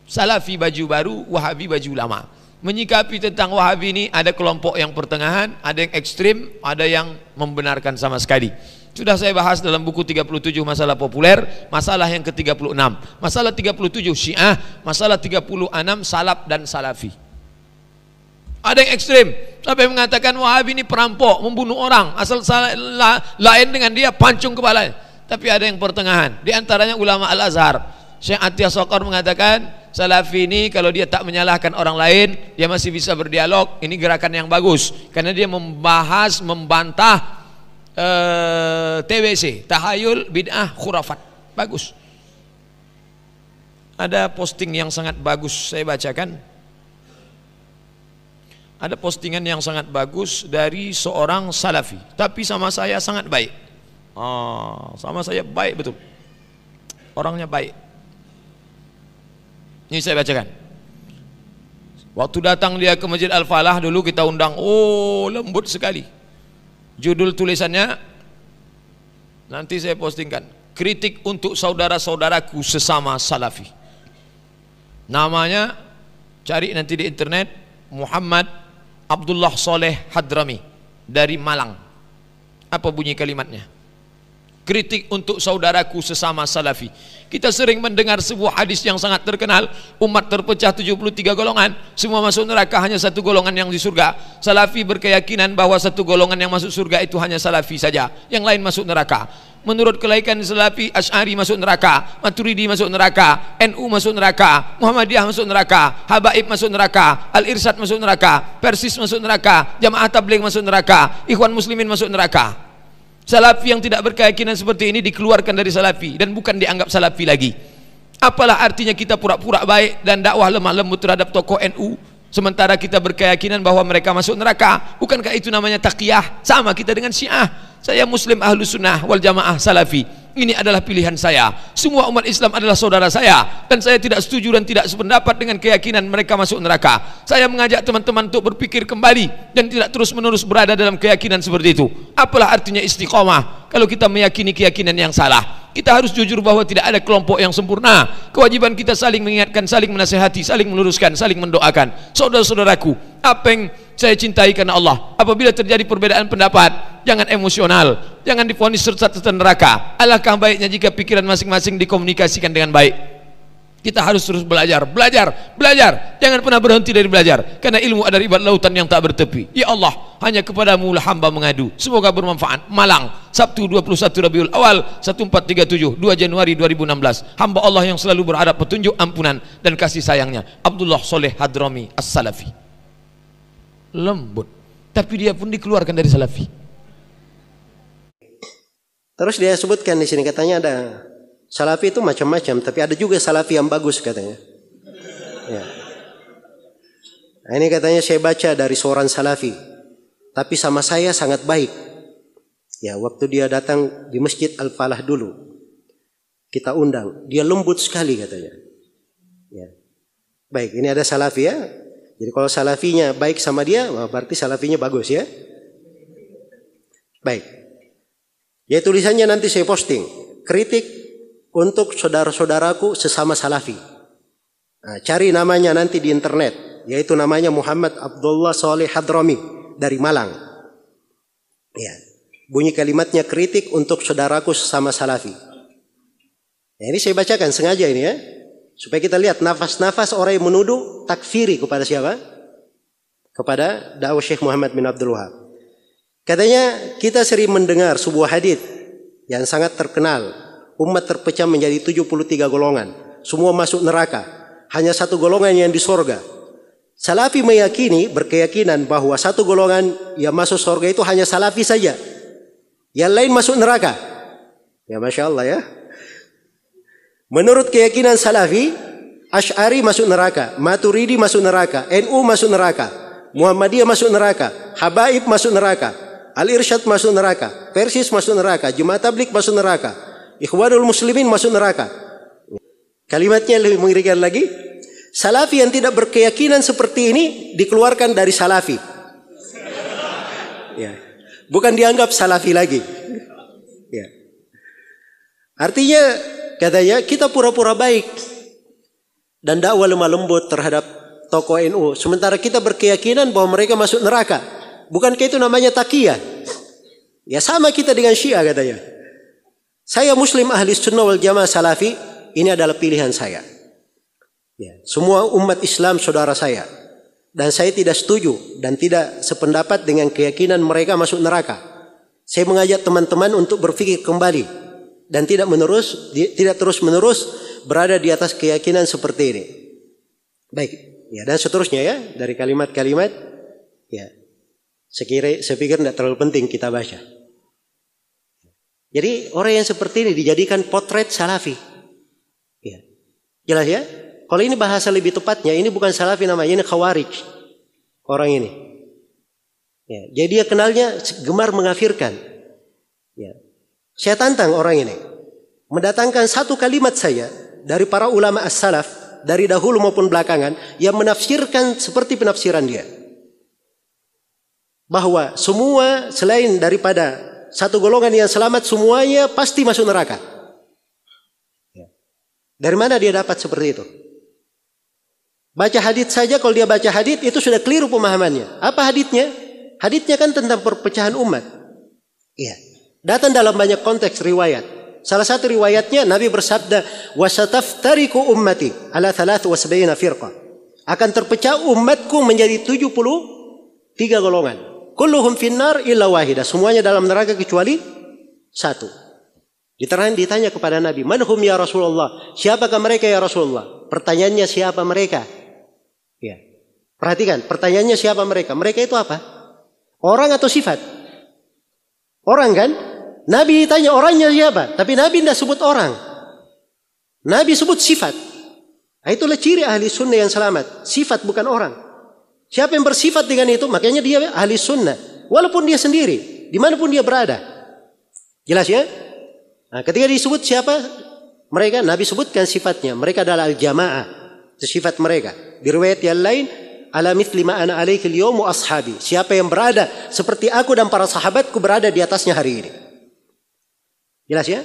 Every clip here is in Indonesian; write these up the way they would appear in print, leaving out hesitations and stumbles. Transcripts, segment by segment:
Salafi baju baru, Wahabi baju lama. Menyikapi tentang Wahabi ini ada kelompok yang pertengahan, ada yang ekstrim, ada yang membenarkan sama sekali. Sudah saya bahas dalam buku 37 masalah populer, masalah yang ke-36. Masalah 37 Syiah, masalah 36 salaf dan salafi. Ada yang ekstrim sampai mengatakan Wahabi ini perampok, membunuh orang, asal lain dengan dia pancung kepala. Tapi ada yang pertengahan, di antaranya ulama Al-Azhar. Syekh Atiyah Sokor mengatakan salafi ini kalau dia tak menyalahkan orang lain, dia masih bisa berdialog. Ini gerakan yang bagus karena dia membantah TBC, tahayul, bid'ah, khurafat. Bagus. Ada posting yang sangat bagus saya bacakan. Ada postingan yang sangat bagus dari seorang salafi, tapi sama saya sangat baik. Sama saya baik betul. Orangnya baik. Ini saya bacakan. Waktu datang dia ke Masjid Al-Falah dulu kita undang, lembut sekali. Judul tulisannya nanti saya postingkan, kritik untuk saudara-saudaraku sesama salafi. Namanya cari nanti di internet, Muhammad Abdullah Soleh Hadrami dari Malang. Apa bunyi kalimatnya? Kritik untuk saudaraku sesama salafi. Kita sering mendengar sebuah hadis yang sangat terkenal, umat terpecah 73 golongan, semua masuk neraka, hanya satu golongan yang di surga. Salafi berkeyakinan bahwa satu golongan yang masuk surga itu hanya salafi saja, yang lain masuk neraka. Menurut kelaikan salafi, Asy'ari masuk neraka, Maturidi masuk neraka, NU masuk neraka, Muhammadiyah masuk neraka, Habaib masuk neraka, Al-Irsyad masuk neraka, Persis masuk neraka, Jamaah Tabligh masuk neraka, Ikhwan Muslimin masuk neraka. Salafi yang tidak berkeyakinan seperti ini dikeluarkan dari salafi dan bukan dianggap salafi lagi. Apalah artinya kita pura-pura baik dan dakwah lemah lembut terhadap tokoh NU sementara kita berkeyakinan bahwa mereka masuk neraka? Bukankah itu namanya taqiyah? Sama kita dengan Syiah. Saya Muslim Ahlus Sunnah wal Jamaah Salafi. Ini adalah pilihan saya. Semua umat Islam adalah saudara saya, dan saya tidak setuju dan tidak sependapat dengan keyakinan mereka masuk neraka. Saya mengajak teman-teman untuk berpikir kembali dan tidak terus-menerus berada dalam keyakinan seperti itu. Apalah artinya istiqomah kalau kita meyakini keyakinan yang salah? Kita harus jujur bahwa tidak ada kelompok yang sempurna. Kewajiban kita saling mengingatkan, saling menasihati, saling meluruskan, saling mendoakan. Saudara-saudaraku, apa yang saya cintai karena Allah, apabila terjadi perbedaan pendapat, jangan emosional, jangan divonis sesat neraka. Alangkah baiknya jika pikiran masing-masing dikomunikasikan dengan baik. Kita harus terus belajar, jangan pernah berhenti dari belajar, karena ilmu adalah ibarat lautan yang tak bertepi. Ya Allah, hanya kepadamu lah hamba mengadu. Semoga bermanfaat. Malang, Sabtu 21 Rabiul Awal 1437 2 Januari 2016. Hamba Allah yang selalu berharap petunjuk, ampunan dan kasih sayangnya, Abdullah Soleh Hadrami As-Salafi. Lembut, tapi dia pun dikeluarkan dari salafi. Terus dia sebutkan di sini, katanya ada salafi itu macam-macam, tapi ada juga salafi yang bagus katanya. Ya. Nah, ini katanya saya baca dari seorang salafi, tapi sama saya sangat baik. Ya, waktu dia datang di Masjid Al-Falah dulu, kita undang, dia lembut sekali katanya. Ya. Baik, ini ada salafi ya. Jadi kalau salafinya baik sama dia, berarti salafinya bagus ya. Baik. Ya, tulisannya nanti saya posting. Kritik untuk saudara-saudaraku sesama salafi. Nah, cari namanya nanti di internet. Yaitu namanya Muhammad Abdullah Soleh Hadrami dari Malang. Ya. Bunyi kalimatnya, kritik untuk saudaraku sesama salafi. Nah, ini saya bacakan sengaja ini ya. Supaya kita lihat nafas-nafas orang yang menuduh takfiri kepada siapa? Kepada dakwah Syekh Muhammad bin Abdul Wahab. Katanya kita sering mendengar sebuah hadis yang sangat terkenal. Umat terpecah menjadi 73 golongan. Semua masuk neraka. Hanya satu golongan yang di surga. Salafi meyakini, berkeyakinan bahwa satu golongan yang masuk surga itu hanya salafi saja. Yang lain masuk neraka. Ya Masya Allah ya. Menurut keyakinan salafi, Asy'ari masuk neraka, Maturidi masuk neraka, NU masuk neraka, Muhammadiyah masuk neraka, Habaib masuk neraka, Al-Irsyad masuk neraka, Persis masuk neraka, Jamaah Tabligh masuk neraka, Ikhwanul Muslimin masuk neraka. Kalimatnya lebih mengerikan lagi. Salafi yang tidak berkeyakinan seperti ini dikeluarkan dari salafi. Ya. Bukan dianggap salafi lagi. Ya. Artinya katanya kita pura-pura baik. dan dakwah lemah lembut terhadap tokoh NU. Sementara kita berkeyakinan bahwa mereka masuk neraka. Bukankah itu namanya taqiyah? Ya sama kita dengan Syiah katanya. Saya Muslim ahli sunnah wal jamaah salafi, ini adalah pilihan saya. Ya, semua umat Islam saudara saya. Dan saya tidak setuju dan tidak sependapat dengan keyakinan mereka masuk neraka. Saya mengajak teman-teman untuk berpikir kembali dan tidak terus menerus berada di atas keyakinan seperti ini. Baik, ya, dan seterusnya ya dari kalimat-kalimat, ya saya pikir tidak terlalu penting kita baca. Jadi orang yang seperti ini dijadikan potret salafi. Ya. Jelas ya? Kalau ini bahasa lebih tepatnya, ini bukan salafi namanya, ini khawarij. Orang ini. Ya. Jadi dia kenalnya gemar mengkafirkan. Ya. Saya tantang orang ini. Mendatangkan satu kalimat saya dari para ulama as-salaf, dari dahulu maupun belakangan, yang menafsirkan seperti penafsiran dia. Bahwa semua selain daripada satu golongan yang selamat, semuanya pasti masuk neraka. Ya. Dari mana dia dapat seperti itu? Baca hadits saja, kalau dia baca hadits itu sudah keliru pemahamannya. Apa haditsnya? Haditsnya kan tentang perpecahan umat. Iya. Datang dalam banyak konteks riwayat. Salah satu riwayatnya Nabi bersabda, "Wasataftariku ummati ala 73 firqah." Akan terpecah umatku menjadi 73 golongan. Kulluhum finnar illa wahidah. Semuanya dalam neraka kecuali satu. Ditanya kepada Nabi, "Man hum ya Rasulullah?" Siapakah mereka ya Rasulullah? Pertanyaannya siapa mereka? Ya. Perhatikan, pertanyaannya siapa mereka? Mereka itu apa? Orang atau sifat? Orang kan? Nabi tanya orangnya siapa? Tapi Nabi tidak sebut orang. Nabi sebut sifat. Nah, itulah ciri ahli sunnah yang selamat. Sifat bukan orang. Siapa yang bersifat dengan itu, makanya dia ahli sunnah. Walaupun dia sendiri, dimanapun dia berada. Jelas ya? Nah, ketika disebut siapa mereka, Nabi sebutkan sifatnya. Mereka adalah al-jamaah. Itu sifat mereka. Di riwayat yang lain, ala mithli ma ana alaikil yawmu ashabi. Siapa yang berada seperti aku dan para sahabatku berada di atasnya hari ini. Jelas ya?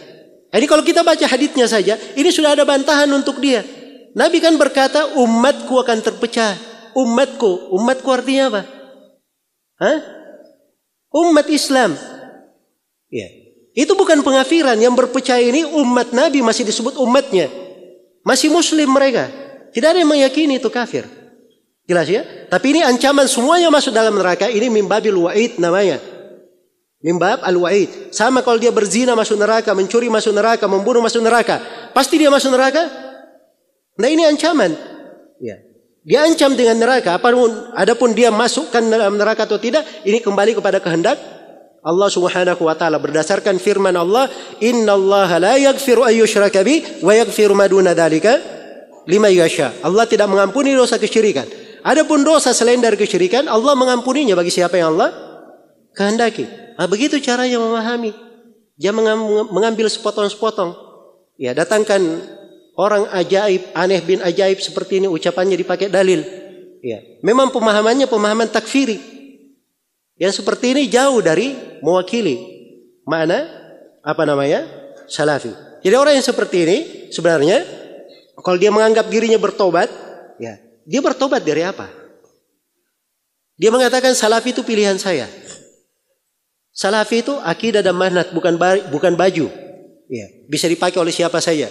Jadi kalau kita baca haditsnya saja, ini sudah ada bantahan untuk dia. Nabi kan berkata, umatku akan terpecah. Umatku artinya apa? Hah? Umat Islam. Ya. Itu bukan pengafiran. Yang berpecah ini umat Nabi masih disebut umatnya. Masih muslim mereka. Tidak ada yang meyakini itu kafir. Jelas ya? Tapi ini ancaman semuanya masuk dalam neraka. Ini mimbabil wa'id namanya. Mimbab al-wa'id. Sama kalau dia berzina masuk neraka, mencuri masuk neraka, membunuh masuk neraka. Pasti dia masuk neraka? Nah ini ancaman. Ya. Dia ancam dengan neraka. Adapun dia masukkan dalam neraka atau tidak, ini kembali kepada kehendak Allah Subhanahu wa taala berdasarkan firman Allah, "Innallaha la yaghfiru an yushraka bi wa yaghfiru ma duna dzalika liman yasha." Allah tidak mengampuni dosa kesyirikan. Adapun dosa selain dari kesyirikan, Allah mengampuninya bagi siapa yang Allah kehendaki. Nah, begitu caranya memahami. Dia mengambil sepotong-sepotong. Ya, datangkan orang ajaib, aneh bin ajaib seperti ini, ucapannya dipakai dalil. Ya, memang pemahamannya pemahaman takfiri. Yang seperti ini jauh dari mewakili makna salafi. Jadi orang yang seperti ini sebenarnya kalau dia menganggap dirinya bertobat, ya, dia bertobat dari apa? Dia mengatakan salafi itu pilihan saya. Salafi itu akidah dan manhaj, bukan baju. Ya, bisa dipakai oleh siapa saja.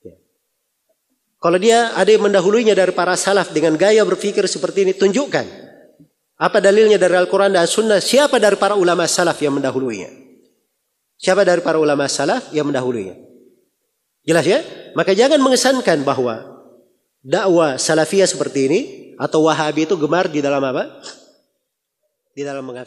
Ya. Kalau dia ada yang mendahulunya dari para salaf dengan gaya berpikir seperti ini, tunjukkan. Apa dalilnya dari Al-Quran dan Sunnah? Siapa dari para ulama salaf yang mendahulunya? Siapa dari para ulama salaf yang mendahulunya? Jelas ya? Maka jangan mengesankan bahwa dakwah salafiyah seperti ini atau wahabi itu gemar di dalam apa? Di dalam mengatakan